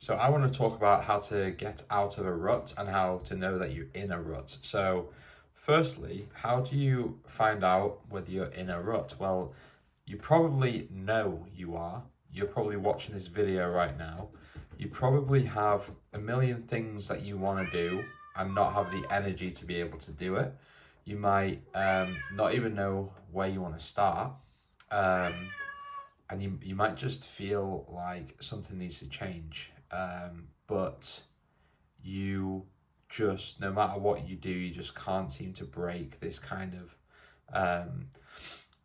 So I want to talk about how to get out of a rut and how to know that you're in a rut. So firstly, how do you find out whether you're in a rut? Well, you probably know you are. You're probably watching this video right now. You probably have a million things that you want to do and not have the energy to be able to do it. You might not even know where you want to start. Um, and you might just feel like something needs to change. But you just, no matter what you do, you just can't seem to break this kind of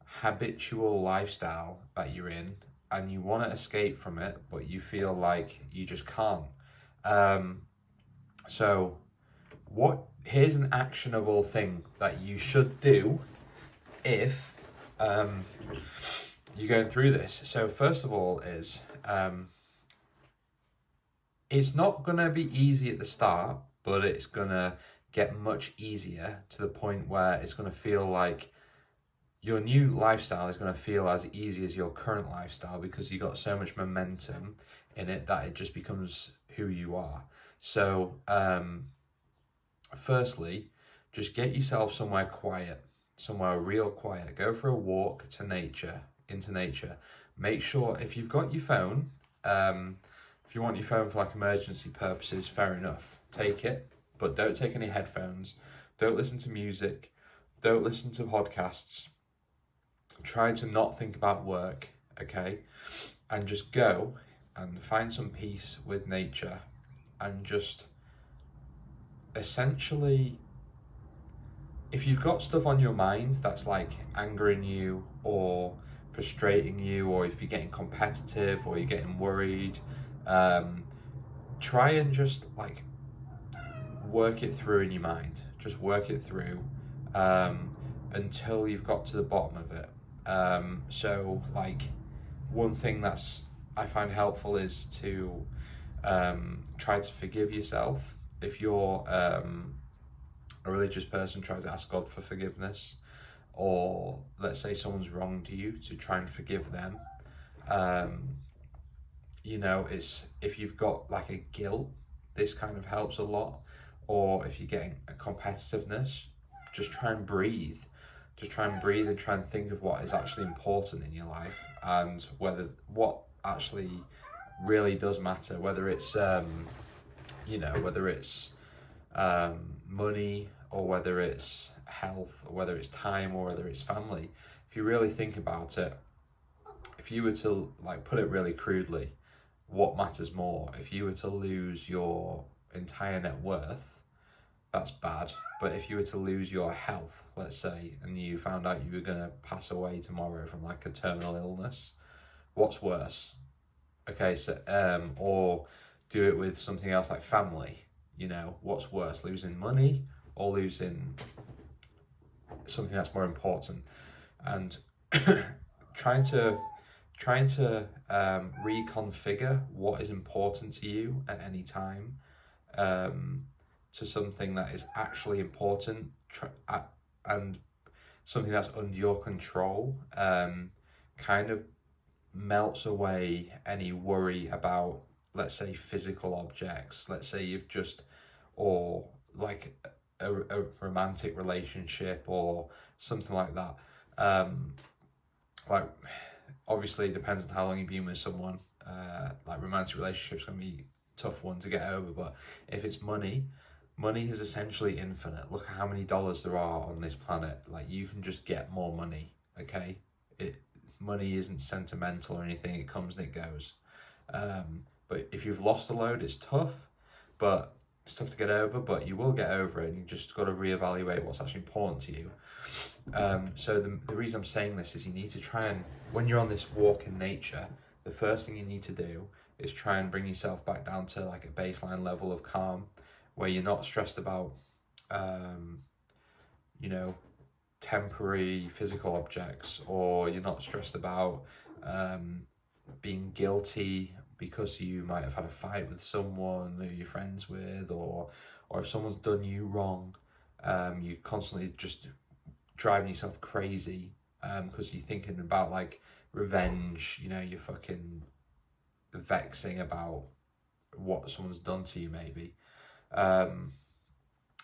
habitual lifestyle that you're in, and you want to escape from it, but you feel like you just can't. Um, so, here's an actionable thing that you should do if you're going through this. So, first of all, is it's not going to be easy at the start, but it's going to get much easier to the point where it's going to feel like your new lifestyle is going to feel as easy as your current lifestyle because you got so much momentum in it that it just becomes who you are. So, firstly, just get yourself somewhere quiet, somewhere real quiet. Go for a walk into nature. Make sure if you've got your phone, if you want your phone for like emergency purposes, fair enough, take it, but don't take any headphones. Don't listen to music. Don't listen to podcasts. Try to not think about work, okay? And just go and find some peace with nature and just essentially, if you've got stuff on your mind that's like angering you or frustrating you, or if you're getting competitive or you're getting worried, try and just like work it through in your mind. Just work it through until you've got to the bottom of it. So like one thing that's I find helpful is to try to forgive yourself. If you're a religious person, try to ask God for forgiveness. Or let's say someone's wronged you, to try and forgive them. It's if you've got like a guilt, this kind of helps a lot. Or if you're getting a competitiveness, just try and breathe. Just try and breathe and try and think of what is actually important in your life and what actually really does matter. Whether it's money, or whether it's health, or whether it's time, or whether it's family. If you really think about it, if you were to like put it really crudely, what matters more? If you were to lose your entire net worth, that's bad. But if you were to lose your health, let's say, and you found out you were going to pass away tomorrow from like a terminal illness, what's worse? Okay, so or do it with something else like family. What's worse, losing money or losing something that's more important? And trying to reconfigure what is important to you at any time to something that is actually important and something that's under your control kind of melts away any worry about, let's say, physical objects. Let's say you've just, or like a romantic relationship or something like that. Like obviously it depends on how long you've been with someone. Like romantic relationships can be a tough one to get over, but if it's money is essentially infinite. Look at how many dollars there are on this planet. Like you can just get more money, okay? Money isn't sentimental or anything. It comes and it goes. But if you've lost a load, it's tough, but it's tough to get over, but you will get over it, and you just got to reevaluate what's actually important to you. So the reason I'm saying this is you need to try and, when you're on this walk in nature, the first thing you need to do is try and bring yourself back down to like a baseline level of calm, where you're not stressed about, temporary physical objects, or you're not stressed about being guilty because you might have had a fight with someone who you're friends with, or if someone's done you wrong. You're constantly just driving yourself crazy because you're thinking about like revenge. You're fucking vexing about what someone's done to you maybe.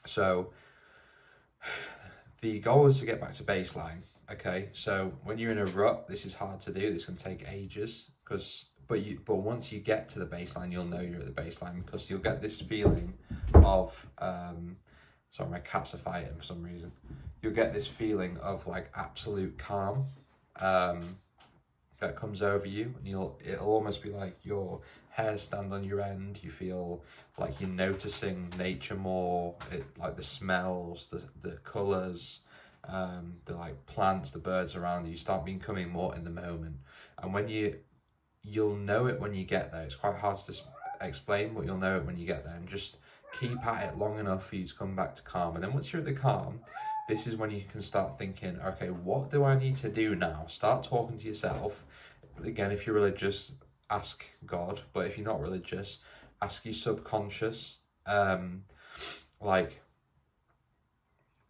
So the goal is to get back to baseline. Okay, so when you're in a rut, this is hard to do. This can take ages but once you get to the baseline, you'll know you're at the baseline, because you'll get this feeling of sorry, my cats are fighting for some reason. You'll get this feeling of like absolute calm that comes over you, and it'll almost be like your hair stand on your end. You feel like you're noticing nature more, like the smells, the colours, the like plants, the birds around you. You start becoming more in the moment, and when you'll know it when you get there. It's quite hard to explain, but you'll know it when you get there, and just keep at it long enough for you to come back to calm. And then once you're at the calm, this is when you can start thinking, okay, what do I need to do now? Start talking to yourself. Again, if you're religious, ask God, but if you're not religious, ask your subconscious, like,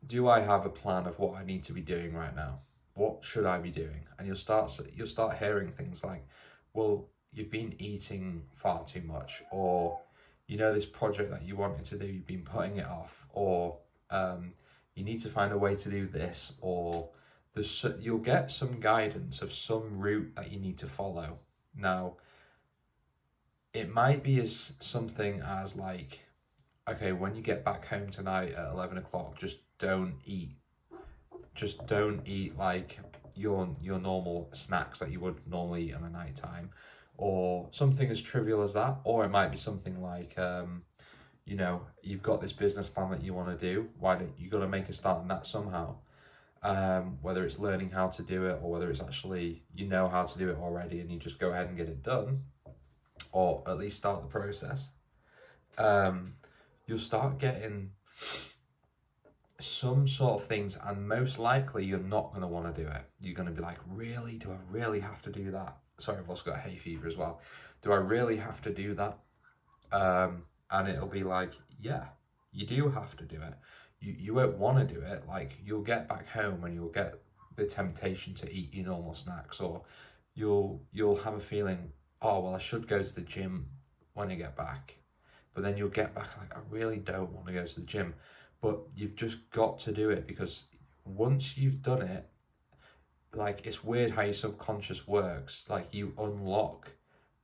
do I have a plan of what I need to be doing right now? What should I be doing? And you'll start hearing things like, well, you've been eating far too much, or this project that you wanted to do, you've been putting it off, or you need to find a way to do this, or you'll get some guidance of some route that you need to follow. Now, it might be as something as like, okay, when you get back home tonight at 11 o'clock, just don't eat like your normal snacks that you would normally eat on a night time, or something as trivial as that. Or it might be something like, you've got this business plan that you want to do. Why don't you got to make a start on that somehow? Whether it's learning how to do it, or whether it's actually how to do it already and you just go ahead and get it done, or at least start the process. You'll start getting some sort of things, and most likely you're not going to want to do it. You're going to be like, really? Do I really have to do that? Sorry, I've also got hay fever as well. Do I really have to do that? And it'll be like, yeah, you do have to do it. You won't want to do it. Like, you'll get back home and you'll get the temptation to eat your normal snacks, or you'll have a feeling, oh, well, I should go to the gym when I get back. But then you'll get back like, I really don't want to go to the gym. But you've just got to do it, because once you've done it, like, it's weird how your subconscious works. Like, you unlock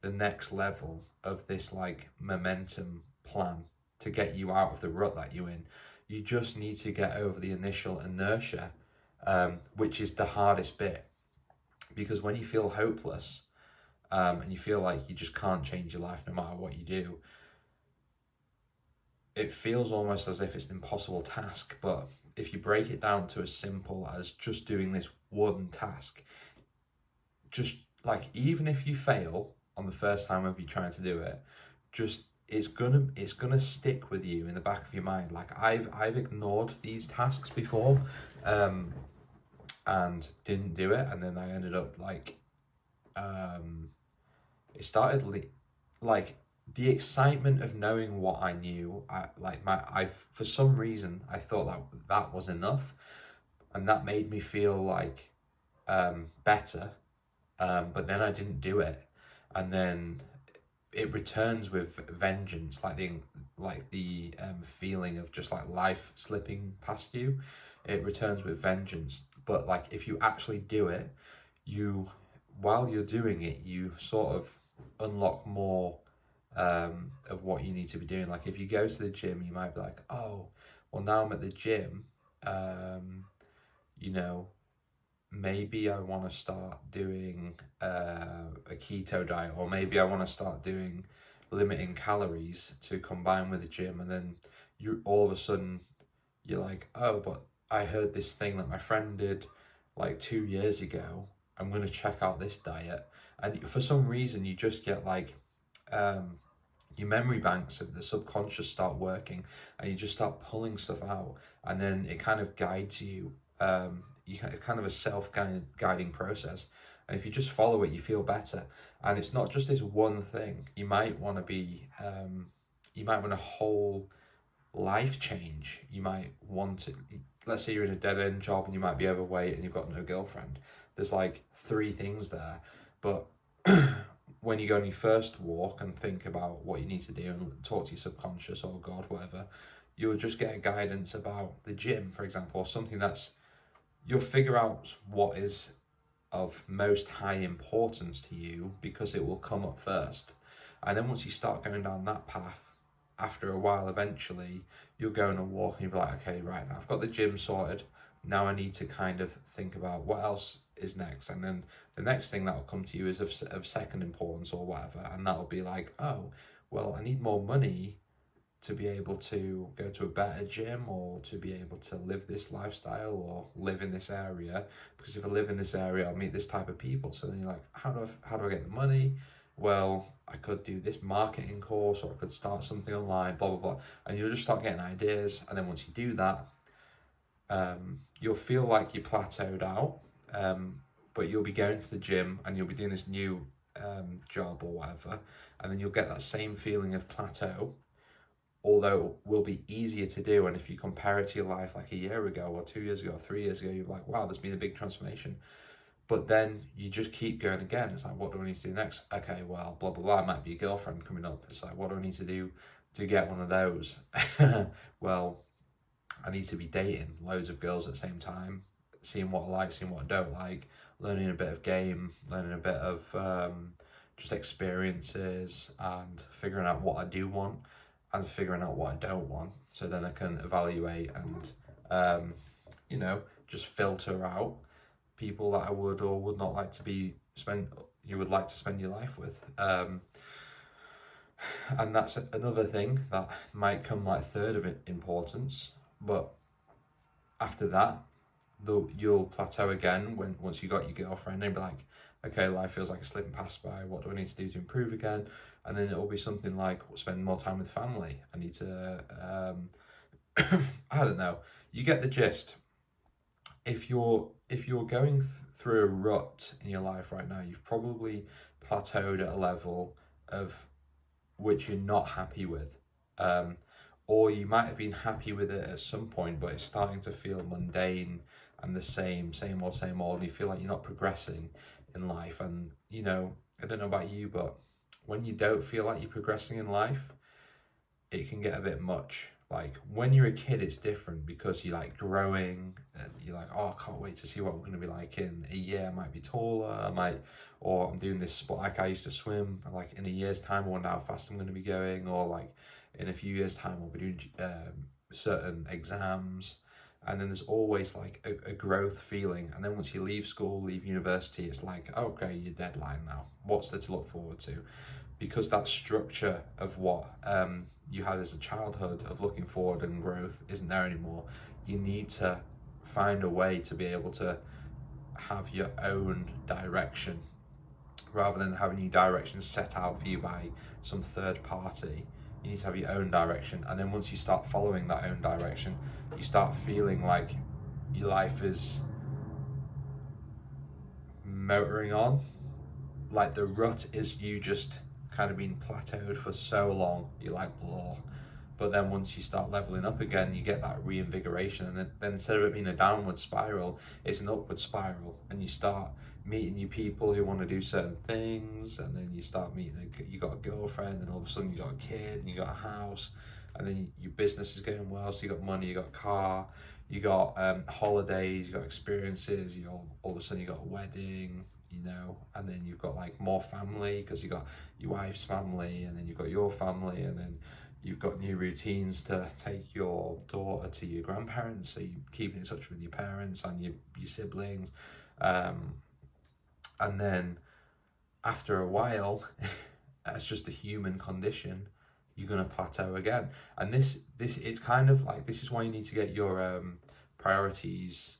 the next level of this like momentum plan to get you out of the rut that you're in. You just need to get over the initial inertia, which is the hardest bit, because when you feel hopeless, and you feel like you just can't change your life no matter what you do, it feels almost as if it's an impossible task. But if you break it down to as simple as just doing this one task, just like, even if you fail on the first time of you trying to do it, just it's gonna stick with you in the back of your mind. Like, I've ignored these tasks before, and didn't do it, and then I ended up like, it started like the excitement of knowing what I knew. I for some reason I thought that was enough, and that made me feel like better. But then I didn't do it, and then it returns with vengeance, like the feeling of just like life slipping past you. It returns with vengeance. But like, if you actually do it, while you're doing it, you sort of unlock more of what you need to be doing. Like, if you go to the gym, you might be like, oh, well, now I'm at the gym, maybe I want to start doing a keto diet, or maybe I want to start doing limiting calories to combine with the gym. And then all of a sudden you're like, oh, but I heard this thing that my friend did like 2 years ago. I'm going to check out this diet. And for some reason, you just get like, your memory banks of the subconscious start working, and you just start pulling stuff out, and then it kind of guides you. Kind of a self-guiding process, and if you just follow it, you feel better. And it's not just this one thing. You might want a whole life change. You might want to, let's say you're in a dead-end job and you might be overweight and you've got no girlfriend. There's like 3 things there, but when you go on your first walk and think about what you need to do and talk to your subconscious or God, whatever, you'll just get a guidance about the gym, for example, or something that's, you'll figure out what is of most high importance to you because it will come up first. And then once you start going down that path, after a while, eventually, you'll go on a walk and you'll be like, okay, right, now I've got the gym sorted. Now I need to kind of think about what else is next. And then the next thing that will come to you is of second importance or whatever. And that'll be like, oh, well, I need more money to be able to go to a better gym or to be able to live this lifestyle or live in this area, because if I live in this area I'll meet this type of people. So then you're like, how do I get the money? Well, I could do this marketing course, or I could start something online, blah blah blah, and you'll just start getting ideas. And then once you do that, you'll feel like you plateaued out, but you'll be going to the gym and you'll be doing this new job or whatever, and then you'll get that same feeling of plateau, although it will be easier to do. And if you compare it to your life like a year ago or 2 years ago or 3 years ago, you're like, wow, there's been a big transformation. But then you just keep going again. It's like, what do I need to do next? Okay, well, blah, blah, blah. It might be a girlfriend coming up. It's like, what do I need to do to get one of those? Well, I need to be dating loads of girls at the same time, seeing what I like, seeing what I don't like, learning a bit of game, learning a bit of just experiences, and figuring out what I do want and figuring out what I don't want, so then I can evaluate and just filter out people that I would or would not like to you would like to spend your life with. And that's another thing that might come like third of importance, but after that you'll plateau again once you got your girlfriend, and be like, okay, life feels like it's slipping past by. What do I need to do to improve again? And then it'll be something like spend more time with family. I need to I don't know, you get the gist. If you're going through a rut in your life right now, you've probably plateaued at a level of which you're not happy with, or you might have been happy with it at some point, but it's starting to feel mundane and the same old, and you feel like you're not progressing in life. And I don't know about you, but when you don't feel like you're progressing in life, it can get a bit much. Like when you're a kid, it's different because you're like growing and you're like, oh, I can't wait to see what I'm going to be like in a year. I might be taller, or I'm doing this sport. Like I used to swim, like in a year's time I wonder how fast I'm going to be going, or like in a few years time I'll be doing certain exams. And then there's always like a growth feeling. And then once you leave school, leave university, it's like, okay, your deadline now. What's there to look forward to? Because that structure of what you had as a childhood of looking forward and growth isn't there anymore. You need to find a way to be able to have your own direction, rather than having your direction set out for you by some third party. You need to have your own direction. And then once you start following that own direction, you start feeling like your life is motoring on. Like the rut is you just kind of been plateaued for so long, you're like, blah. But then once you start leveling up again, you get that reinvigoration, and then instead of it being a downward spiral, it's an upward spiral, and you start meeting new people who want to do certain things, and then you start meeting, you got a girlfriend, and all of a sudden you got a kid, and you got a house, and then your business is going well, so you got money, you got a car, you got holidays, you got experiences, all of a sudden you got a wedding, and then you've got like more family because you got your wife's family, and then you've got your family, and then you've got new routines to take your daughter to your grandparents, so you keep in touch with your parents and your siblings, and then after a while, that's just a human condition, you're going to plateau again. And this it's kind of like, this is why you need to get your priorities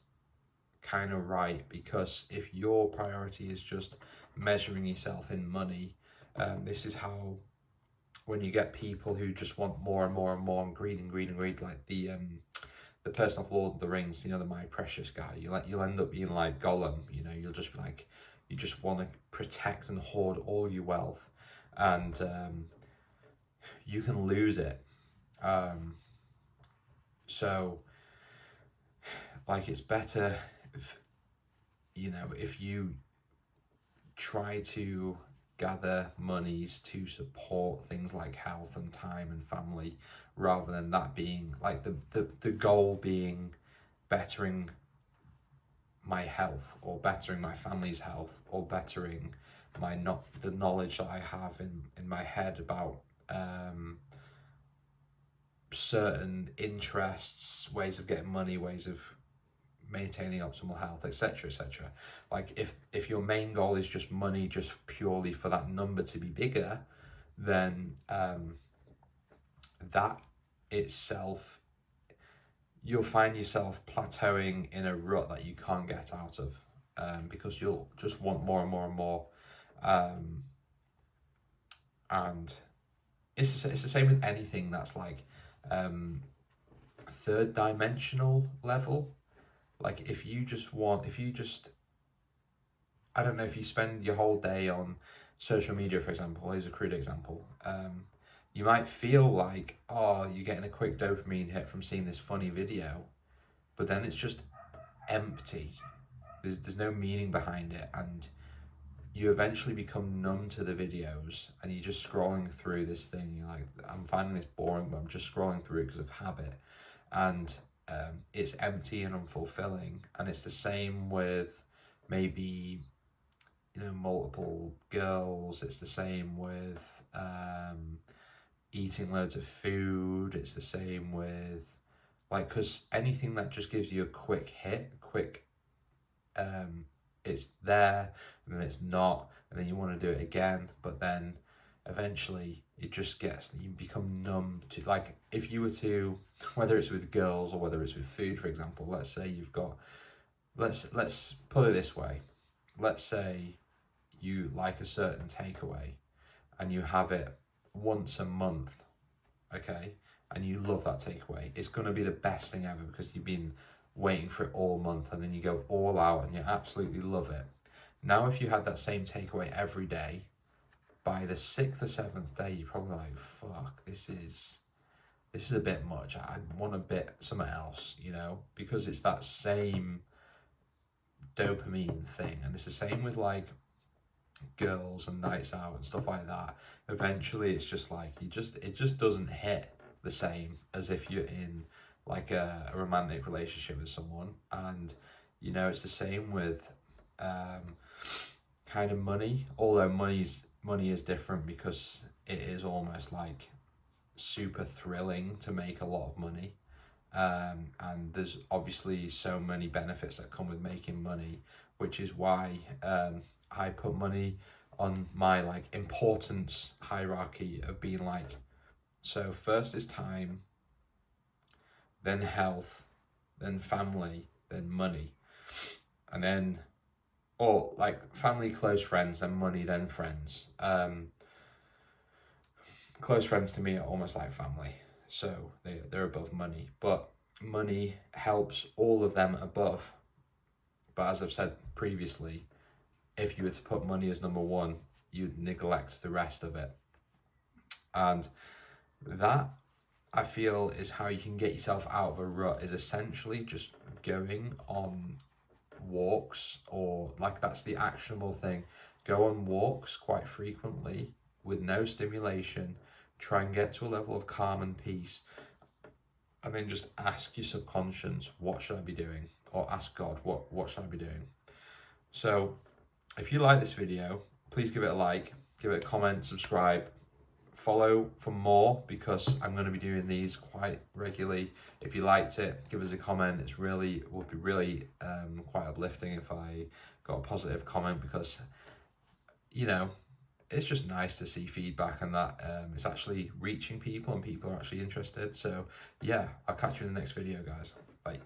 kind of right, because if your priority is just measuring yourself in money, this is how, when you get people who just want more and more and more and greed, like the person of Lord of the Rings, the My Precious guy, you'll end up being like Gollum, you'll just be like, you just want to protect and hoard all your wealth, and you can lose it. So like it's better if you try to gather monies to support things like health and time and family, rather than that being like the goal being bettering my health, or bettering my family's health, or bettering my not the knowledge that I have in my head about certain interests, ways of getting money, ways of maintaining optimal health, etc., etc. Like if your main goal is just money, just purely for that number to be bigger, then that itself, you'll find yourself plateauing in a rut that you can't get out of, because you'll just want more and more and more, and it's the same with anything that's like third dimensional level. Like if you just, I don't know, if you spend your whole day on social media, for example, is a crude example, you might feel like, oh, you're getting a quick dopamine hit from seeing this funny video, but then it's just empty. There's no meaning behind it, and you eventually become numb to the videos, and you're just scrolling through this thing. You're like, I'm finding this boring, but I'm just scrolling through it because of habit, and it's empty and unfulfilling. And it's the same with maybe, you know, multiple girls. It's the same with eating loads of food. It's the same with, like, because anything that just gives you a quick hit, it's there and then it's not, and then you want to do it again, but then eventually it just gets, you become numb to, like, if you were to, whether it's with girls or whether it's with food, for example, let's say you've got, let's put it this way, let's say you like a certain takeaway and you have it once a month, okay, and you love that takeaway. It's going to be the best thing ever because you've been waiting for it all month, and then you go all out and you absolutely love it. Now if you had that same takeaway every day, by the 6th or 7th day you're probably like, fuck, this is a bit much, I want a bit something else, you know, because it's that same dopamine thing. And it's the same with like girls and nights out and stuff like that. Eventually it's just like, it just doesn't hit the same as if you're in like a romantic relationship with someone. And you know, it's the same with kind of money, although money is different because it is almost like super thrilling to make a lot of money, and there's obviously so many benefits that come with making money, which is why I put money on my like importance hierarchy of being like, so first is time, then health, then family, then money, and then, or like family, close friends, then money, then friends. Close friends to me are almost like family, so they're above money, but money helps all of them above. But as I've said previously, if you were to put money as number one, you'd neglect the rest of it. And that, I feel, is how you can get yourself out of a rut, is essentially just going on walks, or like, that's the actionable thing. Go on walks quite frequently with no stimulation. Try and get to a level of calm and peace, and then just ask your subconscious, what should I be doing? Or ask God, what should I be doing? So if you like this video, please give it a like, give it a comment, subscribe, follow for more, because I'm going to be doing these quite regularly. If you liked it, give us a comment. It would be really quite uplifting if I got a positive comment, because, you know, it's just nice to see feedback, and that it's actually reaching people and people are actually interested. So yeah, I'll catch you in the next video, guys. Bye.